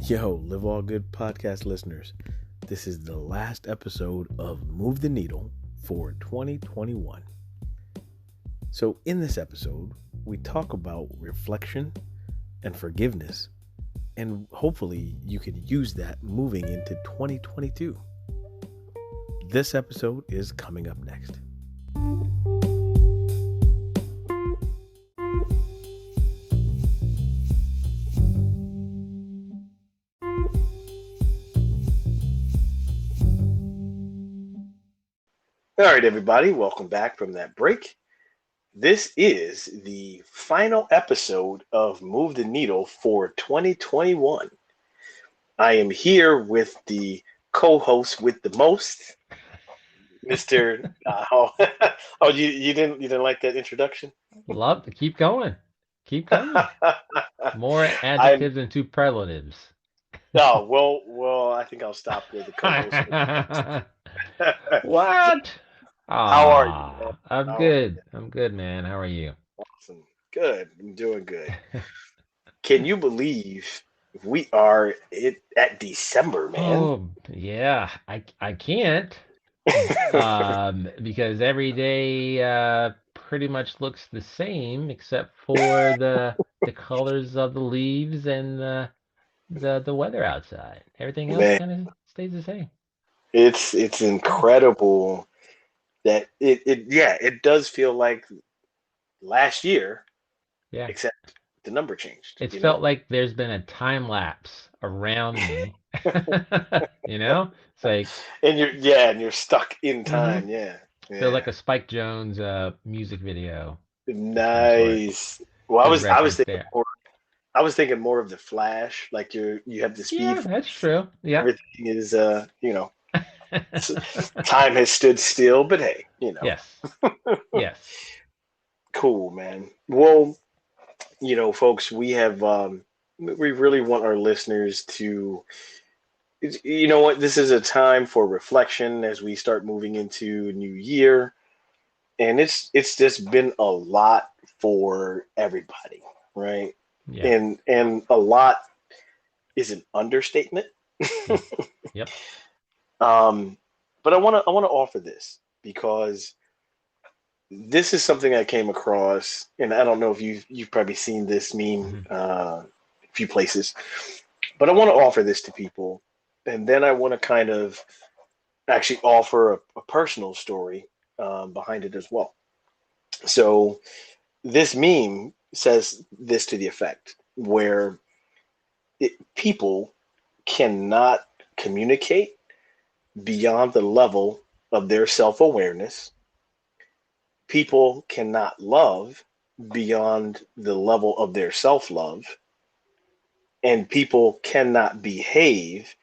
Yo, Live All Good podcast listeners. This is the last episode of Move the Needle for 2021. So, in this episode, we talk about reflection and forgiveness, and hopefully, you can use that moving into 2022. This episode is coming up next. All right, everybody, welcome back from that break. This is the final episode of Move the Needle for 2021. I am here with the co-host with the most, Mr. Oh, you didn't like that introduction? Love to keep going. Keep coming. More I'm adjectives and superlatives. well, I think I'll stop with the co-host with the most. What? How are you, man? I'm How are good. I'm good, man. How are you? you? Awesome. Good. I'm doing good. Can you believe we are at December, man? Oh, yeah. I can't. Because every day pretty much looks the same except for the colors of the leaves and the weather outside. Everything else Man, kind of stays the same. it's incredible that it does feel like last year, Yeah. except the number changed, It's you know? felt like there's been a time lapse around me. You know? It's like, And you're stuck in hmm time, yeah. feels Yeah. like a Spike Jones music video of some sort. Nice. Well, Good I was reference thinking there. more I was thinking more of the Flash, like you have the speed Yeah, force, that's true. Yeah. everything is s- time has stood still, but hey, Yes. Yes. cool, man. Well, folks, we really want our listeners to, you know what, this is a time for reflection as we start moving into new year, and it's just been a lot for everybody, right? Yeah. And a lot is an understatement. Mm. Yep. um, but I want to offer this because this is something I came across, and I don't know if you've probably seen this meme Hmm. a few places, but I want to offer this to people, and then I want to kind of actually offer a personal story behind it as well. So this meme says this to the effect where people cannot communicate beyond the level of their self awareness. People cannot love beyond the level of their self love, and people cannot behave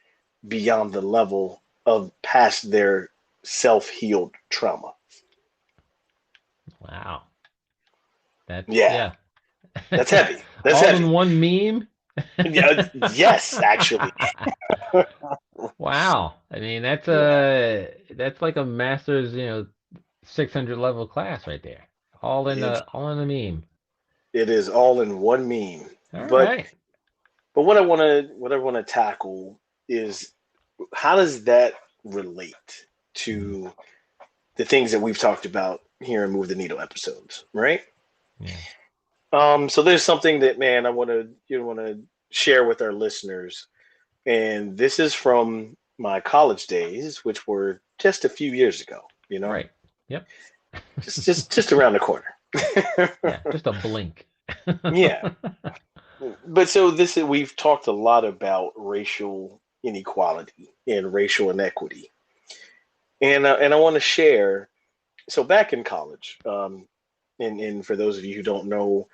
beyond the level of past their self healed trauma. Wow. That's, Yeah, yeah. that's heavy. That's All in heavy. one meme? Yeah, yes, actually. Wow. I mean, Yeah, that's like a master's, 600 level class right there. it All in a meme. it is all in one meme. All But right. what I want to tackle is, how does that relate Mhm. to the things that we've talked about here in Move the Needle episodes, right? Yeah. So there's something that, man, I want to share with our listeners, and this is from my college days, which were just a few years ago. Right. Yep. Just around the corner. Yeah, just a blink. Yeah, but so we've talked a lot about racial inequality and racial inequity, and I want to share. So back in college, and for those of you who don't know,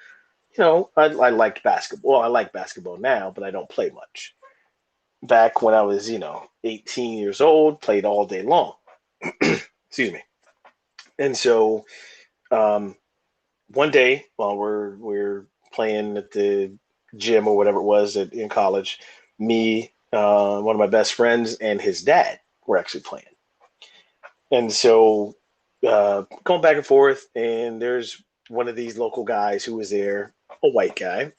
I liked basketball. Well, I like basketball now, but I don't play much. Back when I was, 18 years old, played all day long. Excuse me. And so, um, one day while we're playing at the gym or whatever it was in college, me, one of my best friends, and his dad were actually playing. And so, going back and forth, and there's one of these local guys who was there, a white guy,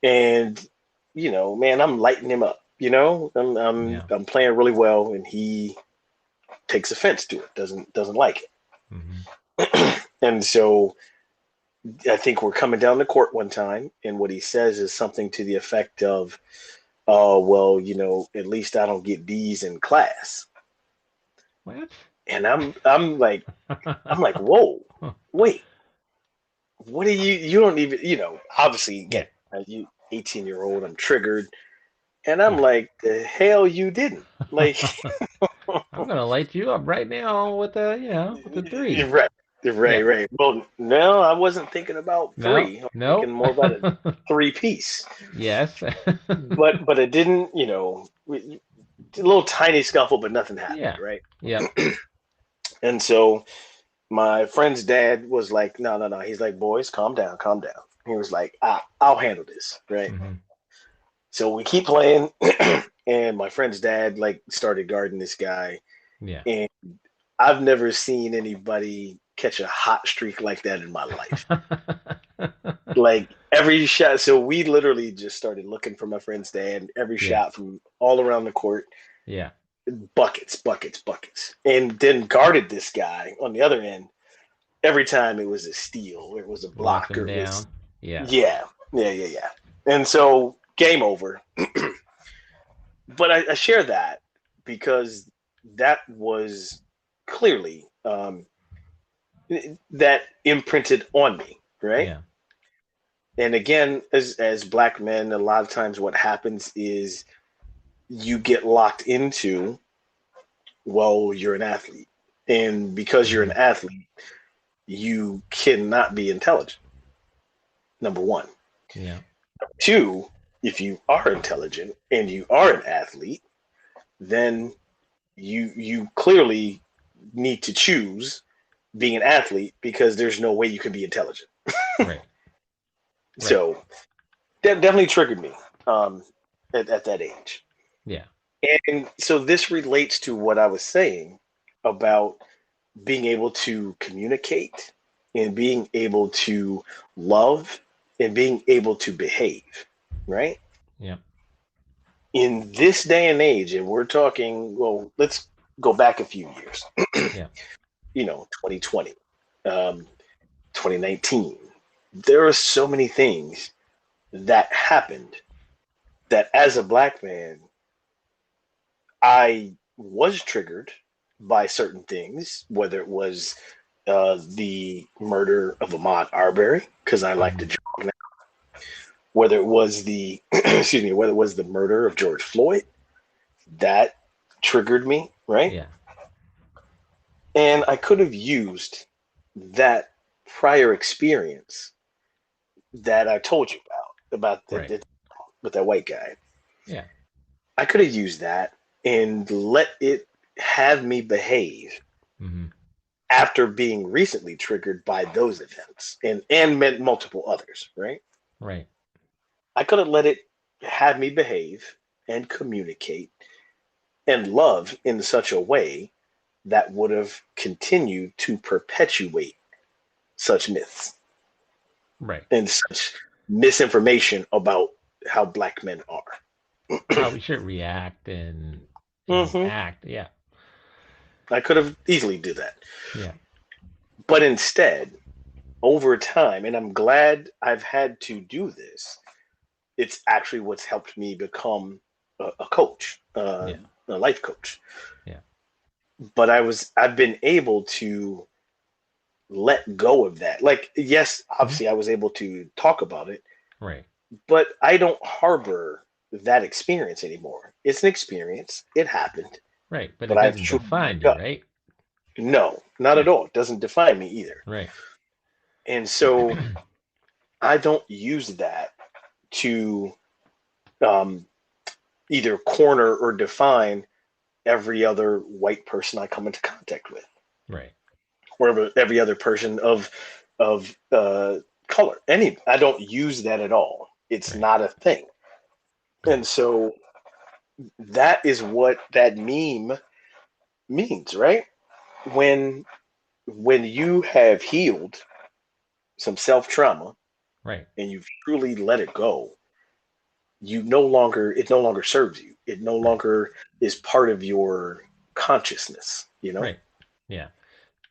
and man, I'm lighting him up. I'm Yeah. playing really well, and he takes offense to it. Doesn't like Hmm. it. And so I think we're coming down the court one time, and what he says is something to the effect of, "Oh, well, at least I don't get D's in class." What? And I'm like, whoa, wait, what are you don't even, obviously, Yeah. again, you 18-year-old, I'm triggered, and I'm Yeah. like, the hell you didn't. Like, I'm gonna light you up right now with with a three. right, right, Yeah. right. Well, no, I wasn't thinking about No. three. I was thinking No. more about a three piece. Yes. But it didn't, a little tiny scuffle, but nothing happened, Yeah. right? Yep. And so my friend's dad was like, no, no, no. He's like, boys, calm down, calm down. He was like, I'll handle this, right? Hmm. So we keep playing, and my friend's dad like started guarding this guy, Yeah. and I've never seen anybody catch a hot streak like that in my life. Like every shot, so we literally just started looking for my friend's dad. Every Yeah. shot from all around the court, Yeah. buckets, buckets, buckets, and then guarded this guy on the other end. Every time it was a steal, or it was a Locked block, or him it was, down. Yeah. yeah, yeah, yeah, yeah. And so game over. But I share that because that was clearly that imprinted on me, right? Yeah. And again, as black men, a lot of times what happens is you get locked into, well, you're an athlete, and because you're an Hmm. athlete, you cannot be intelligent. Number one. Yeah. Two, if you are intelligent and you are an athlete, then you clearly need to choose being an athlete because there's no way you can be intelligent. Right. Right. So that definitely triggered me um, at that age. Yeah. And so this relates to what I was saying about being able to communicate and being able to love and being able to behave, right? Yeah. In this day and age, and we're talking, well, let's go back a few years, Yeah. 2020, um, 2019. There are so many things that happened that as a black man, I was triggered by certain things, whether it was the murder of Ahmaud Arbery, because I like to Hmm. jog now, whether it was the, excuse me, whether it was the murder of George Floyd, that triggered me, right? Yeah. And I could have used that prior experience that I told you about Right. with that white guy. Yeah. I could have used that and let it have me behave Hmm. after being recently triggered by those events and meant multiple others, right? Right. I could have let it have me behave and communicate and love in such a way that would have continued to perpetuate such myths Right. and such misinformation about how black men are. How we should react and Hmm. act. Yeah. I could have easily do that, Yeah. but instead, over time, and I'm glad I've had to do this. It's actually what's helped me become a coach, Yeah. a life coach. Yeah. But I've been able to let go of that. Like, yes, Hmm. obviously, I was able to talk about it, Right. but I don't harbor that experience anymore. It's an experience. It happened, Right. But but it I've doesn't truly define let you, go. right? No, not at Yeah. all. It doesn't define me either. Right. And so I don't use that to um, either corner or define every other white person I come into contact with, Right. or every other person of color. I don't use that at all. It's Right. not a thing. And Right. so that is what that meme means, right? When when you have healed some self trauma Right. and you've truly let it go, it no longer serves you. It no Right. longer is part of your consciousness, you know? Right. Yeah.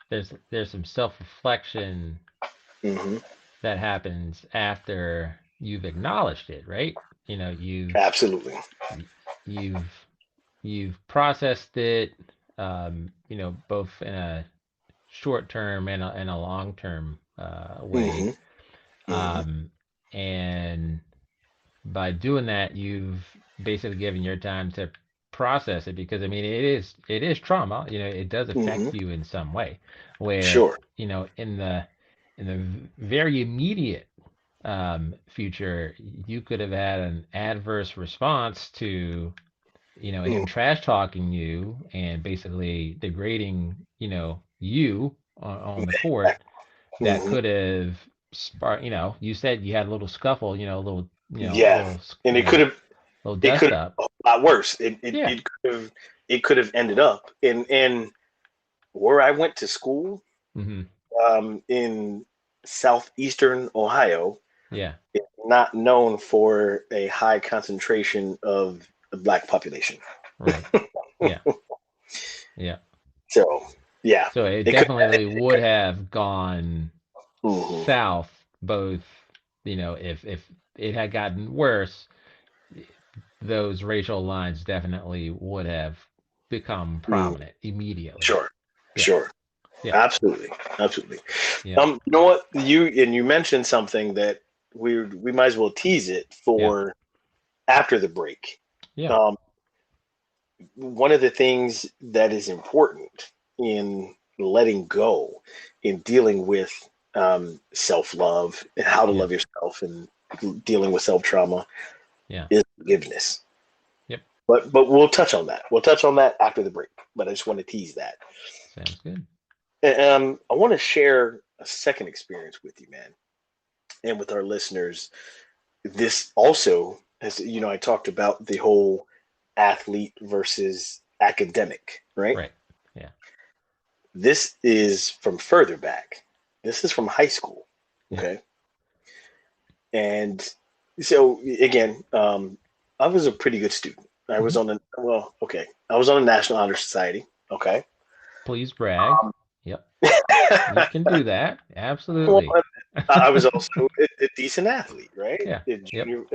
There's some self-reflection Hmm. that happens after you've acknowledged it, right? You know, Absolutely. you've processed it, both in a short term and a long term way. Hmm. Hmm. Um, and by doing that, you've basically given your time to process it because I mean it is trauma. You know, it does Hmm. affect you in some way. Where Sure. in the very immediate future, you could have had an adverse response to him Mm. trash talking you and basically degrading you on the court that Hmm. could have sparked, you said you had a little scuffle, a little, Yeah, and little it could dust have up. been a lot worse. Yeah. It could have ended up in where I went to school, Hmm. in southeastern Ohio, Yeah. not known for a high concentration of the black population. Right. Yeah. Yeah. So yeah, So it it could. definitely would have gone Mhm. south, both, if it had gotten worse, those racial lines definitely would have become Mhm. prominent immediately. Sure, Yeah. sure, Yeah. absolutely, absolutely. Yeah. You know what? You mentioned something that we might as well tease it Yeah. for after the break. Yeah. Um, One of the things that is important in letting go, in dealing with self love and how to Yeah. love yourself and dealing with self trauma Yeah. is forgiveness. Yep. But we'll touch on that. We'll touch on that after the break. But I just want to tease that. Sounds good. I want to share a second experience with you, man, and with our listeners. This also, as you know, I talked about the whole athlete versus academic, right? Right. Yeah. This is from further back. This is from high school. Yep. Okay. And so again, I was a pretty good student. I was Hmm. on the well, okay. I was on the National Honor Society. Okay. Please brag. Um, Yep. You can do that. well, Absolutely. I was also a decent athlete, right? Yeah. Yep. Junior,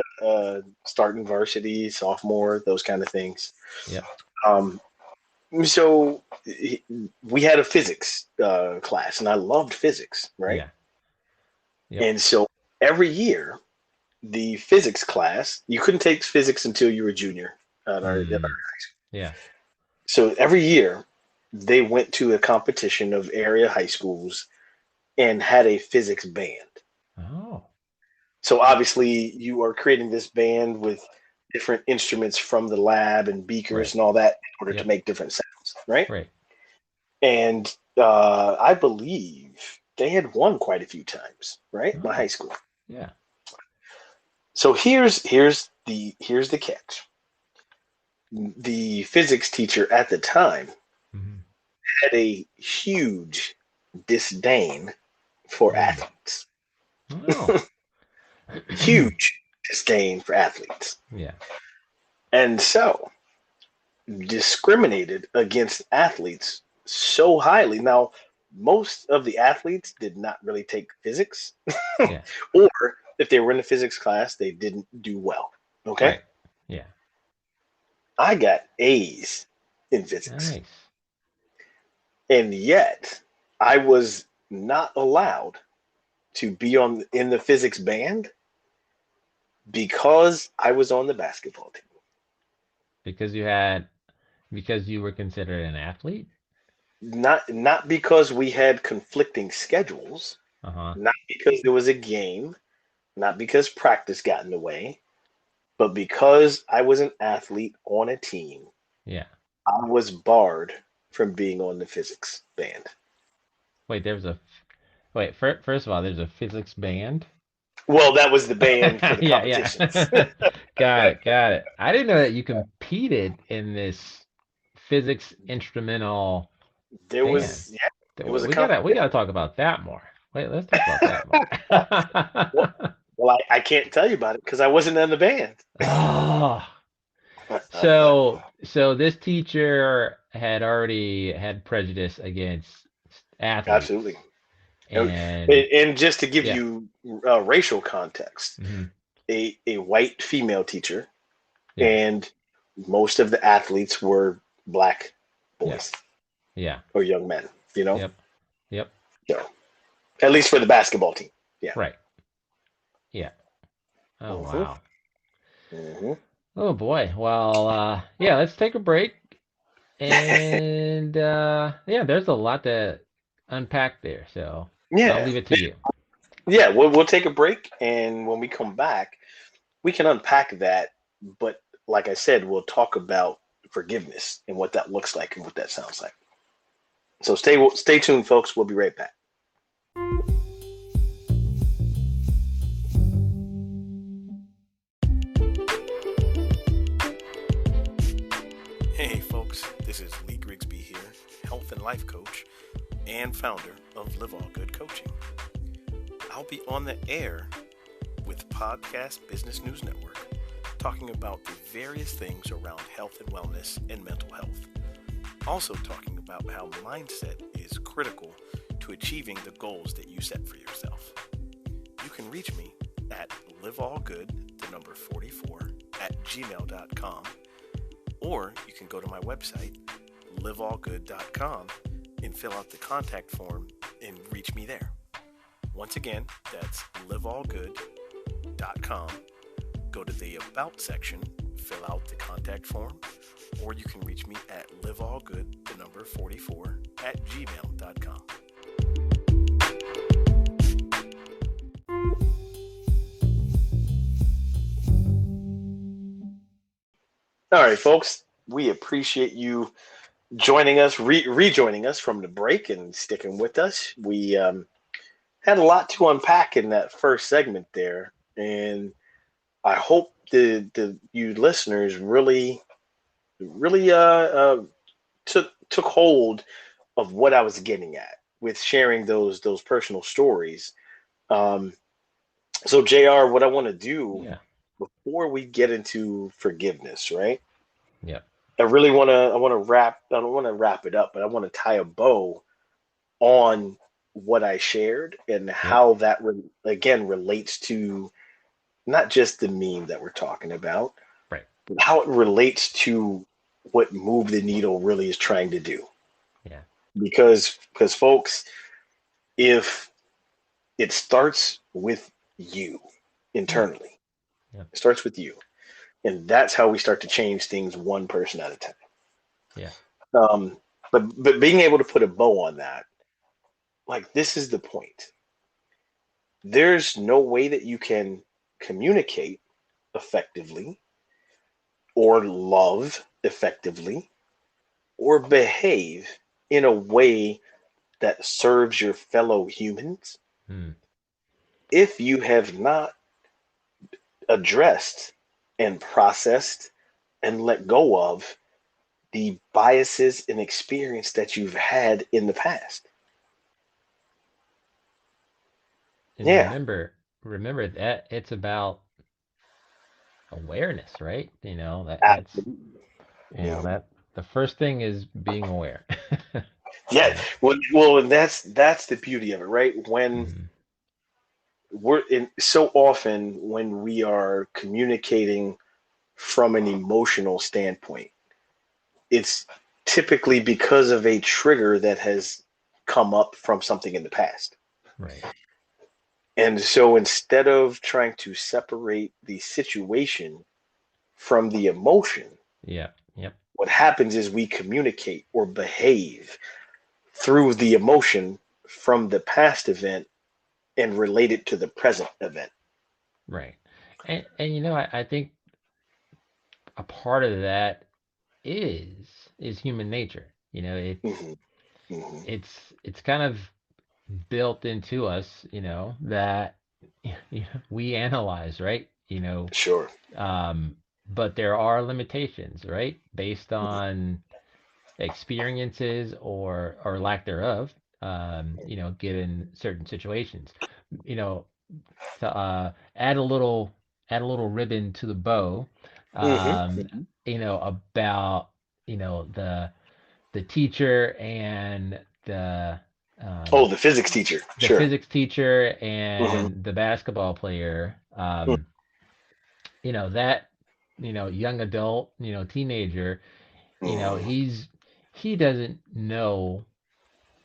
starting varsity, sophomore, those kind of things. Yep. Um, so we had a physics class, and I loved physics, right? Yeah. Yep. And so every year, the physics class, you couldn't take physics until you were junior. Mm. Yeah. So every year, they went to a competition of area high schools and had a physics band. Oh. So obviously, you are creating this band with different instruments from the lab and beakers Right. and all that in order to Yep. make different sounds, right? Right. And I believe they had won quite a few times, right? My high Oh. school. Yeah. So here's the catch. The physics teacher at the time Hmm. had a huge disdain for Mm. athletes. Oh. Huge disdain for athletes. Yeah. And so discriminated against athletes so highly. Now, most of the athletes did not really take physics, Yeah. or if they were in a physics class, they didn't do well. Okay. Right. Yeah. I got A's in physics, Nice. and yet I was not allowed to be on in the physics band because I was on the basketball team. Because you were considered an athlete? Not because we had conflicting schedules, Uh-huh. not because there was a game, not because practice got in the way, but because I was an athlete on a team, Yeah. I was barred from being on the physics band. Wait, first of all, there's a physics band? Well, that was the band for the Yeah, competitions. yeah. Got it, got it. I didn't know that you competed in this physics instrumental There band. was, yeah, it was a We gotta competition. talk about that more. Wait, let's talk about that Well, more. Well, I can't tell you about it because I wasn't in the band. Oh, so this teacher had already had prejudice against athletes, Absolutely. And, and and just to give yeah, you racial context, hmm a white female teacher, yeah, and most of the athletes were black yeah, boys yeah, or young men, you know? yep, yep, So, at least for the basketball team. Yeah. right, yeah. Oh Hmm. wow. Hmm. Oh boy. Well, yeah, let's take a break. And yeah, there's a lot to unpack there, so I'll Yeah. leave it to you. Yeah. We'll take a break. And when we come back, we can unpack that. But like I said, we'll talk about forgiveness and what that looks like and what that sounds like. So stay tuned, folks. We'll be right back. Hey, folks, this is Lee Grigsby here, health and life coach and founder of Live All Good Coaching. I'll be on the air with Podcast Business News Network, talking about the various things around health and wellness and mental health. Also talking about how mindset is critical to achieving the goals that you set for yourself. You can reach me at liveallgood, the number 44, at gmail.com, or you can go to my website, liveallgood.com, and fill out the contact form and reach me there. Once again, that's liveallgood.com. Go to the About section, fill out the contact form, or you can reach me at liveallgood, the number 44, at gmail.com. All right, folks, we appreciate you joining us, rejoining us from the break and sticking with us. We had a lot to unpack in that first segment there, and I hope the you listeners really took hold of what I was getting at with sharing those personal stories. Um, so Jr., what I want to do Yeah. before we get into forgiveness, right? Yep. I don't want to wrap it up, but I want to tie a bow on what I shared and Yep. how that again relates to not just the meme that we're talking about, Right. but how it relates to what Move the Needle really is trying to do. Yeah. Because folks, if it starts with you Yeah. internally, Yep. it starts with you, and that's how we start to change things one person at a time. Yeah. Um, but being able to put a bow on that, like this is the point. There's no way that you can communicate effectively or love effectively or behave in a way that serves your fellow humans Hmm. if you have not addressed and processed and let go of the biases and experience that you've had in the past. And Yeah, remember that it's about awareness, right? That's absolutely. you know Mhm. that the first thing is being aware. Yeah, Yeah. well, and that's the beauty of it, right? When Hmm. we're in so often when we are communicating from an emotional standpoint, it's typically because of a trigger that has come up from something in the past. Right. And so instead of trying to separate the situation from the emotion, Yep. Yep. what happens is we communicate or behave through the emotion from the past event and relate it to the present event. Right. And I think a part of that is human nature. Hmm. Hmm. It's kind of built into us, that we analyze, right? Sure. Um, but there are limitations, right? Based Hmm. on experiences or lack thereof, given certain situations. add a little ribbon to the bow, Hmm. um, about the teacher and Oh, um, the physics teacher. the Sure. physics teacher Hmm. and the basketball player. That young adult, teenager, Hmm. he doesn't know.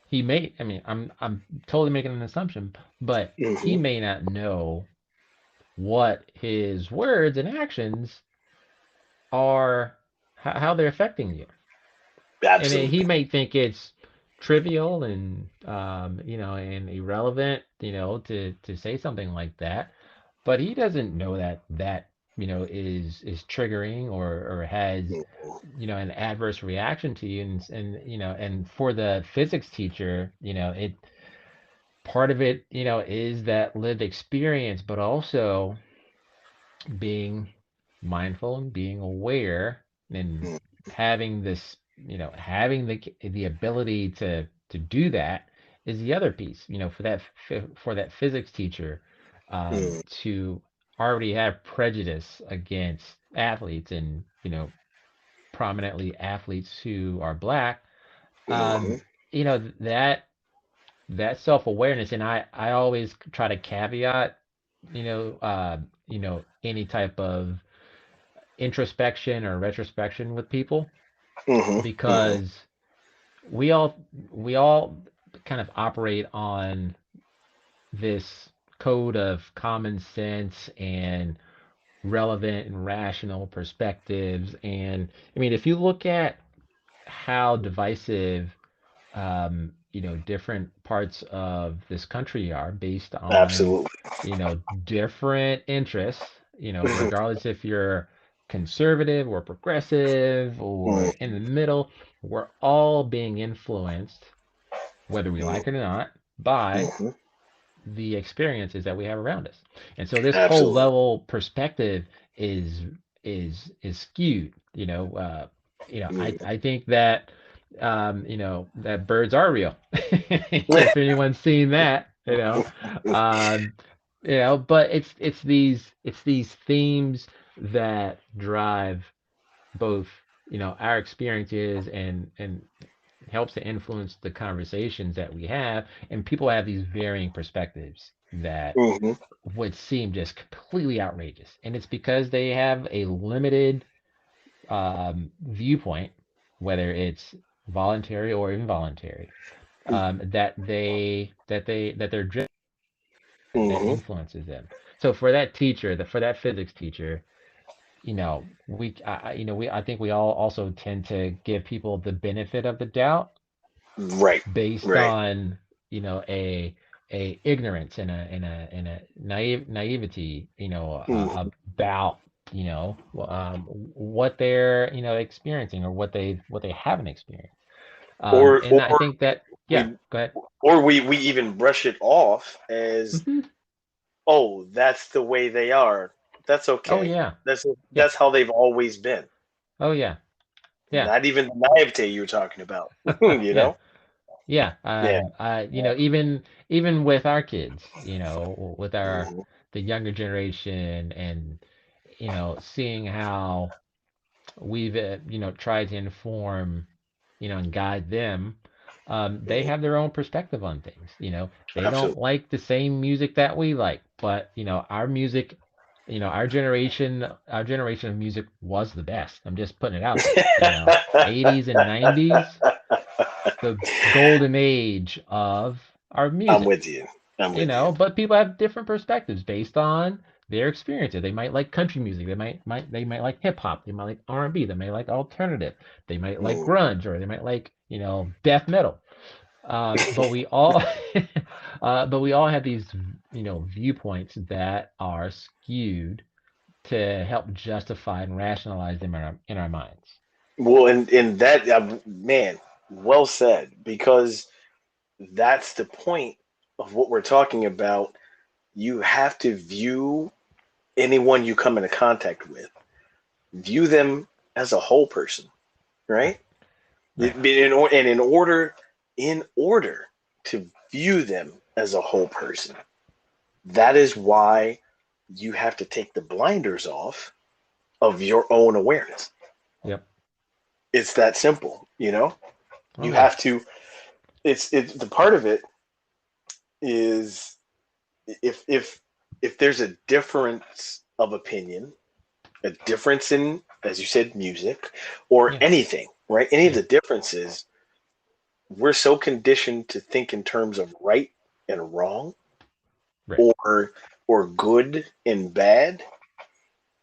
He may, I mean, I'm totally making an assumption, but he Hmm. may not know what his words and actions are, how they're affecting you. And then he Absolutely. may think it's trivial and and irrelevant, to say something like that, but he doesn't know that is triggering or has an adverse reaction to you. And for the physics teacher, it part of it is that lived experience, but also being mindful and being aware and having this, having the ability to do that is the other piece. For that physics teacher, Hmm. to already have prejudice against athletes and prominently athletes who are black. Hmm. That self-awareness, and I always try to caveat any type of introspection or retrospection with people, Hmm. Hmm. because we all kind of operate on this code of common sense and relevant and rational perspectives. And I mean, if you look at how divisive different parts of this country are based on, Absolutely. different interests, Hmm. regardless if you're conservative or progressive or in the middle, we're all being influenced, whether we like it or not, by Hmm. the experiences that we have around us. And so this whole Absolutely. level perspective is is skewed. I think that that birds are real. If anyone's seen that, um, but it's these themes that drive both our experiences and helps to influence the conversations that we have. And people have these varying perspectives that Hmm. would seem just completely outrageous. And it's because they have a limited viewpoint, whether it's voluntary or involuntary, that they're driven, that Hmm. influences them. So for that teacher, for that physics teacher, I think we all also tend to give people the benefit of the doubt Right. based Right. on a ignorance and a naivety, about what they're experiencing, or what they haven't experienced. Or And I think that, yeah, we go ahead. we even brush it off as, Hmm. oh, that's the way they are. That's Oh okay. yeah, That's yeah, that's how they've always been. oh yeah, yeah, Not even the naivete you were talking about. You yeah. know? Yeah, Yeah. even with our kids, with Hmm. the younger generation, and seeing how we've tried to inform, and guide them. They Hmm. have their own perspective on things. They don't Absolutely. like the same music that we like, but our music, our generation of music was the best. I'm just putting it out there. 80s and 90s, the golden age of our I'm music. with you. I'm with you. But people have different perspectives based on their experiences. They might like country music. They might like hip hop. They might like R&B. They might like alternative. They might like Mm. grunge, or they might like death metal. But we all but we all have these viewpoints that are skewed to help justify and rationalize them in our minds. Well, and that, man, well said, because that's the point of what we're talking about. You have to view anyone you come into contact with, view them as a whole person, Right. right? Right. And in order to view them as a whole person, That is why you have to take the blinders off of your own awareness. Yep. It's that simple, you know? Oh You yeah. have to, it's the part of it is if there's a difference of opinion, a difference in, as you said, music or Yeah. anything, right? Any of Yeah. the differences, we're so conditioned to think in terms of right and wrong, Right. or good and bad,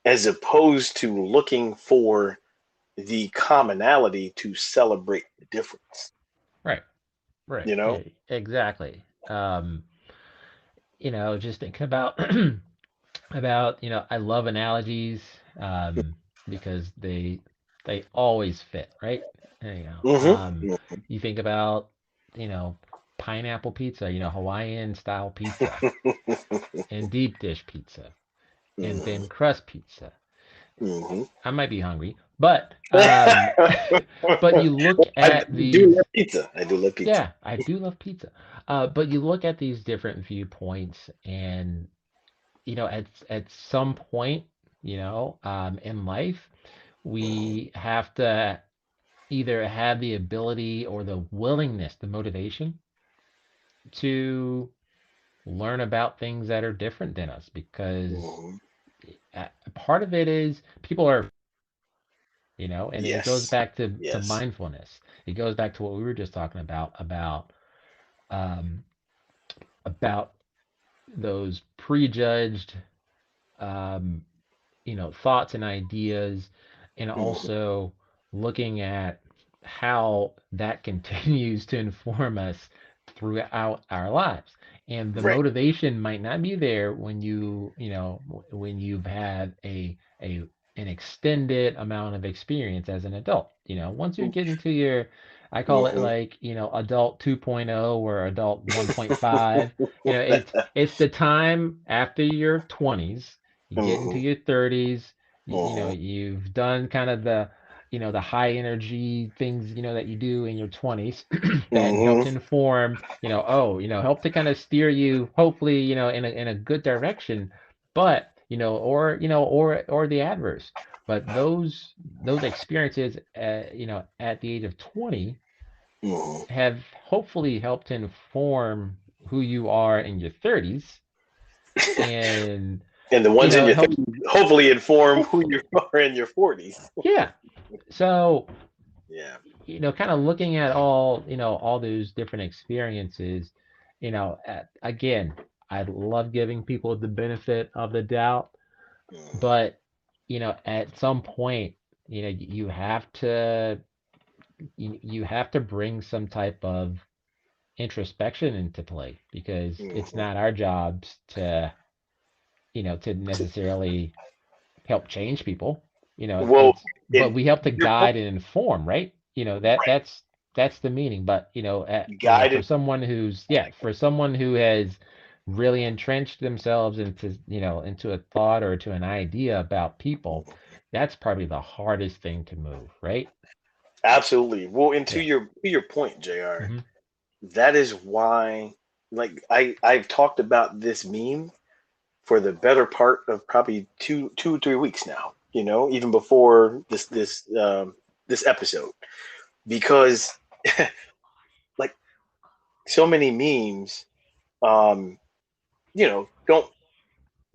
as opposed to looking for the commonality to celebrate the difference. Right. Right. You know? Exactly. Just thinking about about, I love analogies, because they always fit, right? Mm-hmm. You think about, you know, pineapple pizza, Hawaiian style pizza, and deep dish pizza, and Mm-hmm. thin crust pizza. Mm-hmm. I might be hungry, but but you look I at do these. love pizza. I do love pizza. Yeah, I do love pizza. But you look at these different viewpoints, and at some point, in life, we have to either have the ability or the willingness, the motivation to learn about things that are different than us, because Mm-hmm. part of it is people are, and it goes Yes. back to Yes. mindfulness. It goes back to what we were just talking um, about those prejudged, um, thoughts and ideas, and Mm-hmm. also looking at how that continues to inform us throughout our lives. And the Right. motivation might not be there when when you've had a an extended amount of experience as an adult. Once you get into your, I call it Mm-hmm. like, adult 2.0 or adult 1.5. It's the time after your 20s, you get into Mm-hmm. your 30s, Mm-hmm. you've done kind of the high energy things, that you do in your 20s that help Mm-hmm. to inform, help to kind of steer you, hopefully, in a good direction, but, or the adverse. But those experiences, at the age of 20 Mm-hmm. have hopefully helped to inform who you are in your 30s, and And the ones in it your helps. 30s hopefully inform who Hopefully, you are in your 40s. yeah. So, Yeah. kind of looking at all those different experiences, again, I love giving people the benefit of the doubt, Mm-hmm. but at some point, you have to bring some type of introspection into play, because it's Mm-hmm. not our jobs to necessarily help change people. Well, It's but and we help to your point, guide and inform, right? That's the meaning. But for guided. someone who's, yeah, for someone who has really entrenched themselves into a thought or to an idea about people, that's probably the hardest thing to move, right? Absolutely. Well, and Yeah. to your point, JR, Hmm. that is why, like, I've talked about this meme for the better part of probably 3 weeks now. Even before this episode, because like so many memes, um,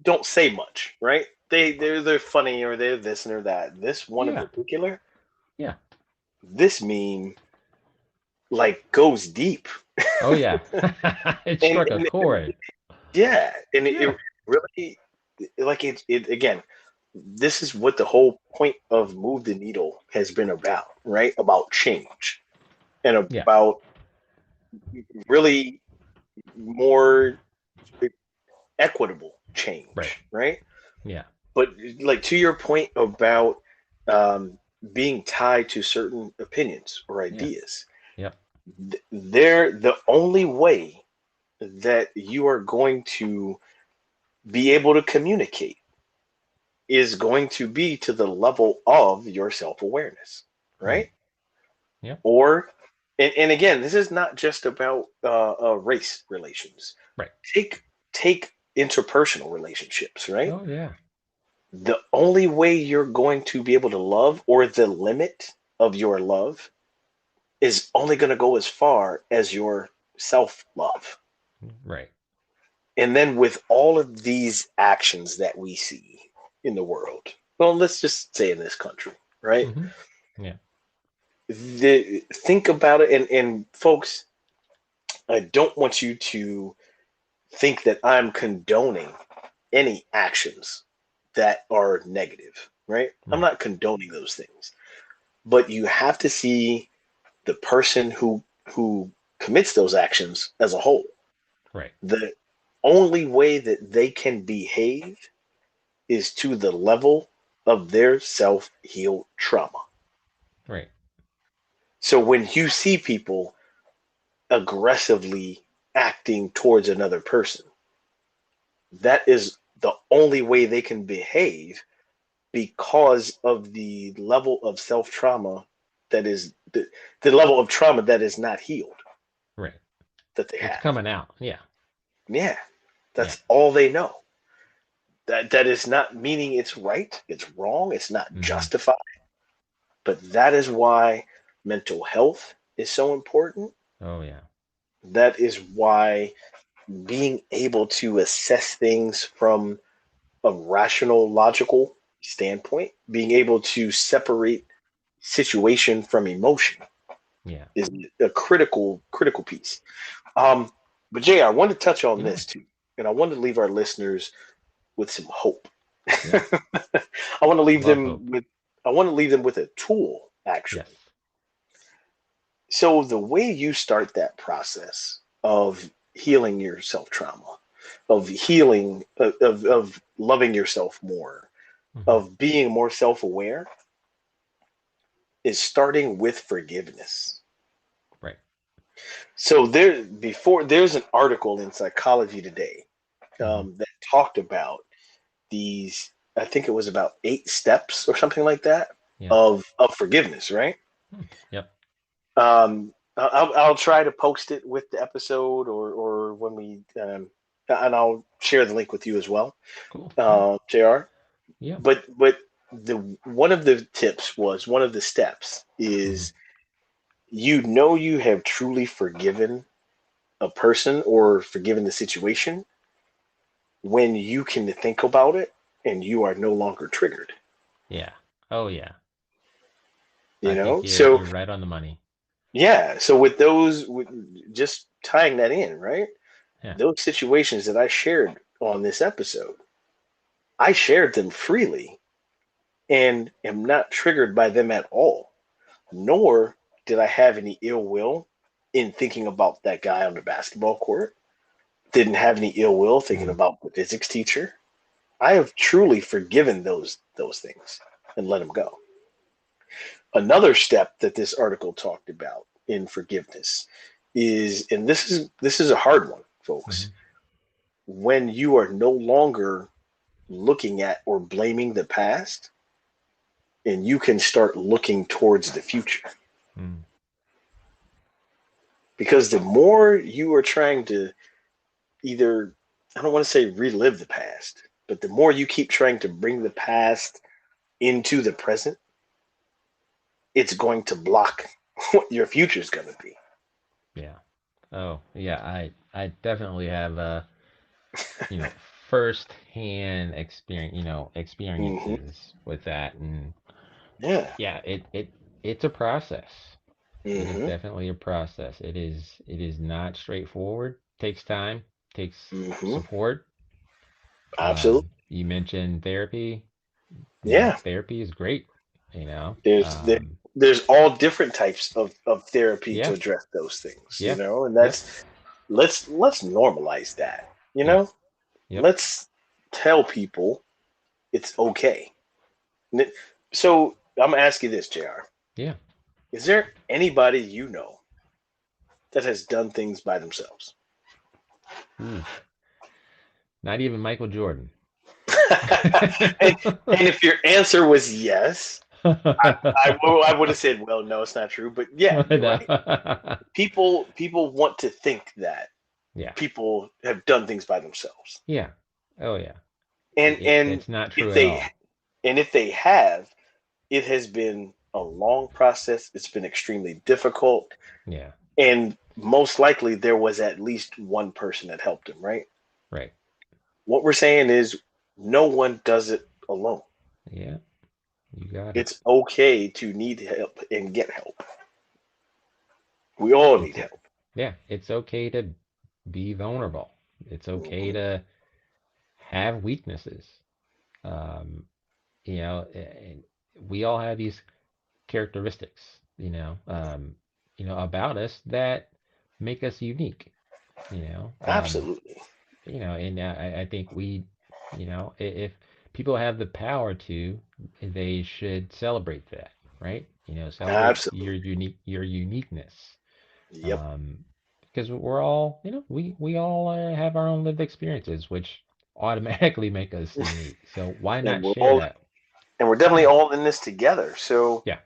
don't say much, right? They're funny, or they're this or that. This one in Yeah. particular, Yeah. this meme like goes deep, Oh yeah. It struck a and chord. yeah, and it Yeah. really, like it again. This is what the whole point of Move the Needle has been about, right? About change and Yeah. about really more equitable Right. change, right? Yeah. But like to your point about um, being tied to certain opinions or Yeah. ideas, Yep. they're the only way that you are going to be able to communicate is going to be to the level of your self-awareness, Mm. right? Yep. Or and again, this is not just about race relations. Right. Take interpersonal relationships, right? Oh yeah. The only way you're going to be able to love, or the limit of your love, is only going to go as far as your self love. Right. And then with all of these actions that we see in the world, well, let's just say in this country, right? Hmm. Yeah. Think about it, and folks, I don't want you to think that I'm condoning any actions that are negative, right? I'm Right. not condoning those things. But you have to see the person who commits those actions as a whole. Right. The only way that they can behave is to the level of their self-healed trauma. Right. So when you see people aggressively acting towards another person, that is the only way they can behave, because of the level of self trauma that is the level of trauma that is not healed Right. that they It's have. coming out. Yeah. Yeah, Yeah. that's all they know. That is not meaning it's right, it's wrong, it's not Hmm. justified, but that is why mental health is so important. Oh yeah. That is why being able to assess things from a rational, logical standpoint, being able to separate situation from emotion, Yeah. is a critical piece. Um, but Jay, I want to touch on Yeah. this too, and I want to leave our listeners with some hope. Yeah. I want to leave Love them hope. with I want to leave them with a tool, Yes. actually. So the way you start that process of healing your self trauma, of healing, of loving yourself more, Hmm. of being more self aware, is starting with forgiveness. Right. So there's an article in Psychology Today, Hmm. that talked about these. I think it was about 8 steps or something like that Yeah. of forgiveness, right? Hmm. Yep. I'll try to post it with the episode, or when we and I'll share the link with you as well, Cool. Yeah. Jr. Yeah. But the one of the tips was, one of the steps Hmm. is, you have truly forgiven a person or forgiven the situation when you can think about it and you are no longer triggered. Yeah. Oh yeah. You I think know, you're so you're right on the money. yeah, so with those, just tying that in, right? Yeah. Those situations that I shared on this episode, I shared them freely and am not triggered by them at all. Nor did I have any ill will in thinking about that guy on the basketball court. Didn't have any ill will thinking Hmm. about the physics teacher. I have truly forgiven those things and let them go. Another step that this article talked about in forgiveness is, and this is a hard one, Hmm. folks, when you are no longer looking at or blaming the past, and you can start looking towards the future. Hmm. Because the more you are trying to either, I don't want to say relive the past, but the more you keep trying to bring the past into the present, it's going to block what your future is going to be. Yeah. Oh yeah. I definitely have you know, first hand experience, Hmm. experiences with that. And Yeah. yeah, it's a process. It is Hmm. definitely a process. It is not straightforward. Takes time, takes Hmm. support. Absolutely. You mentioned therapy. Yeah. Therapy is great, you know. There's there, there's all different types of therapy to Yeah, address those things, yeah, and yep, that's, let's normalize that. yeah, yep, Let's tell people it's okay. So I'm gonna ask you this, Jr. yeah. Is there anybody you know that has done things by themselves? Ooh, not even Michael Jordan. and, and if your answer was yes, I would have said, well, no, it's not true. But yeah, you're No. right. People want to think that Yeah, people have done things by themselves. yeah. Oh yeah. And It's not if true at they all. and if they have, it has been a long process. It's been extremely difficult, Yeah. and most likely there was at least one person that helped him, right? Right. What we're saying is no one does it alone. Yeah. You got it. It's okay to need help and get help. We all need It's help. yeah. It's okay to be vulnerable. It's okay Mhm. to have weaknesses. Um, and we all have these characteristics, about us that make us unique. You know, um, Absolutely. and I think if people have the power to, they should celebrate that, right? Celebrate Absolutely. your uniqueness. Yep. Um, because we're all, we all have our own lived experiences, which automatically make us unique. So why And not we're share all that? and we're definitely Yeah, all in this together. So, yeah,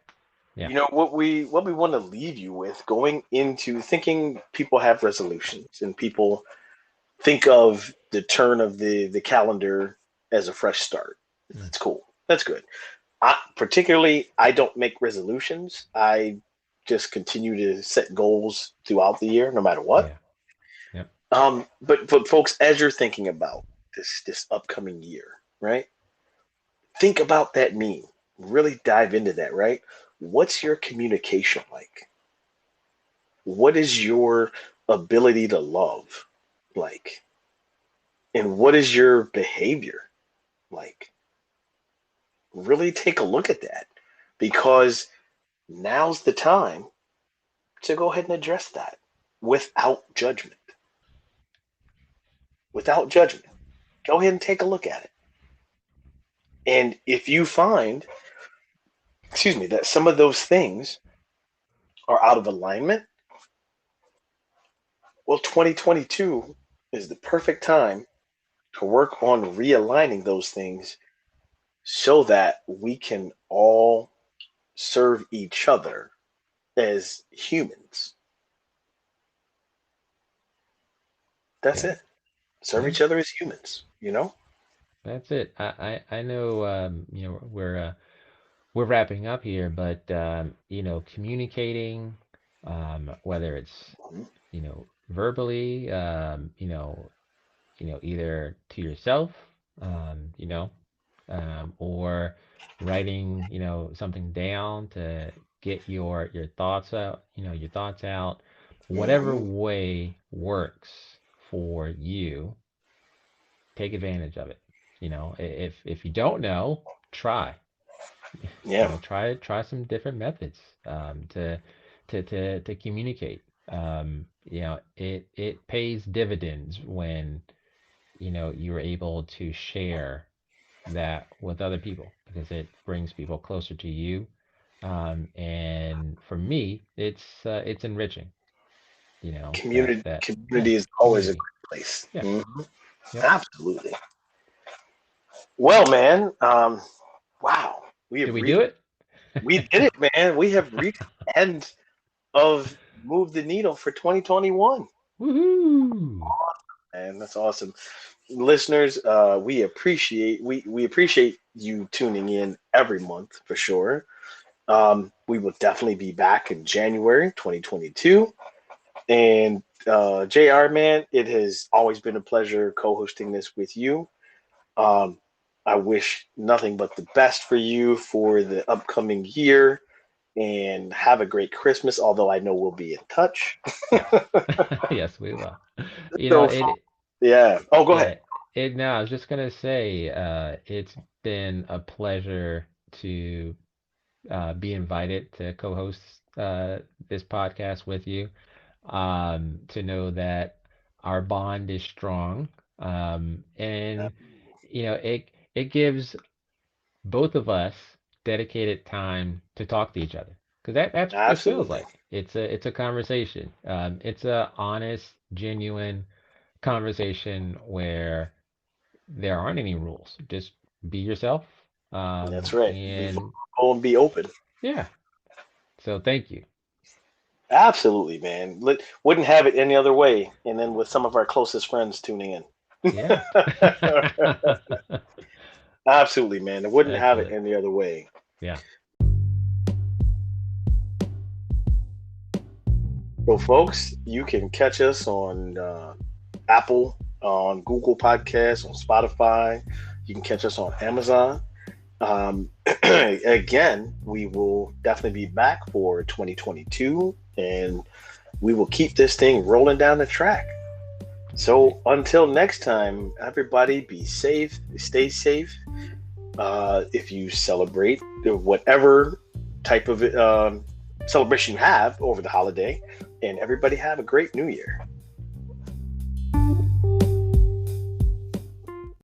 yeah, what we want to leave you with going into thinking people have resolutions and people think of the turn of the calendar as a fresh start. mm, That's cool. That's good. I don't make resolutions. I just continue to set goals throughout the year, no matter what. yeah, yeah, But folks, as you're thinking about this upcoming year, right? Think about that meme. Really dive into that, right? What's your communication like? What is your ability to love like? And what is your behavior like? Really take a look at that because now's the time to go ahead and address that without judgment. Without judgment. Go ahead and take a look at it. And if you find, excuse me, that some of those things are out of alignment, well, 2022 is the perfect time to work on realigning those things so that we can all serve each other as humans. That's yeah, it. Serve yeah. each other as humans. That's it. I know. We're wrapping up here, but communicating, whether it's Mhm. verbally, either to yourself, or writing, something down to get your thoughts out, whatever Mhm. way works for you, take advantage of it. If you don't know, try. Yeah. Try some different methods to communicate. It pays dividends when you're able to share that with other people because it brings people closer to you. And for me, it's enriching. That Community that yeah, community is always a community. great place. Yeah. Yep. Absolutely. Well, man, wow, we Did have we do reached. it? We did it, man. We have reached the end of Move the Needle for 2021. Woohoo! And that's awesome. Listeners, we appreciate you tuning in every month for sure. We will definitely be back in January 2022. And JR, man, it has always been a pleasure co-hosting this with you. Um, I wish nothing but the best for you for the upcoming year and have a great Christmas, although I know we'll be in touch. Yes, we will. You know, So, it yeah. Oh, go ahead. Yeah, no, I was just gonna say, it's been a pleasure to be invited to co-host this podcast with you. To know that our bond is strong, and it gives both of us dedicated time to talk to each other because that's what this feels Absolutely. like. It's a conversation. It's a honest, genuine conversation where there aren't any rules. Just be yourself. That's right. Be And vulnerable and be open. yeah, so thank you. Absolutely, man. Wouldn't have it any other way. And then with some of our closest friends tuning in. Yeah. Absolutely, man. I wouldn't have it Excellent. any other way. Yeah. So, folks, you can catch us on Apple, on Google Podcasts, on Spotify. You can catch us on Amazon. Um, again, we will definitely be back for 2022, and we will keep this thing rolling down the track. Right. So until next time, everybody be safe, stay safe. If you celebrate whatever type of celebration you have over the holiday, and everybody have a great new year.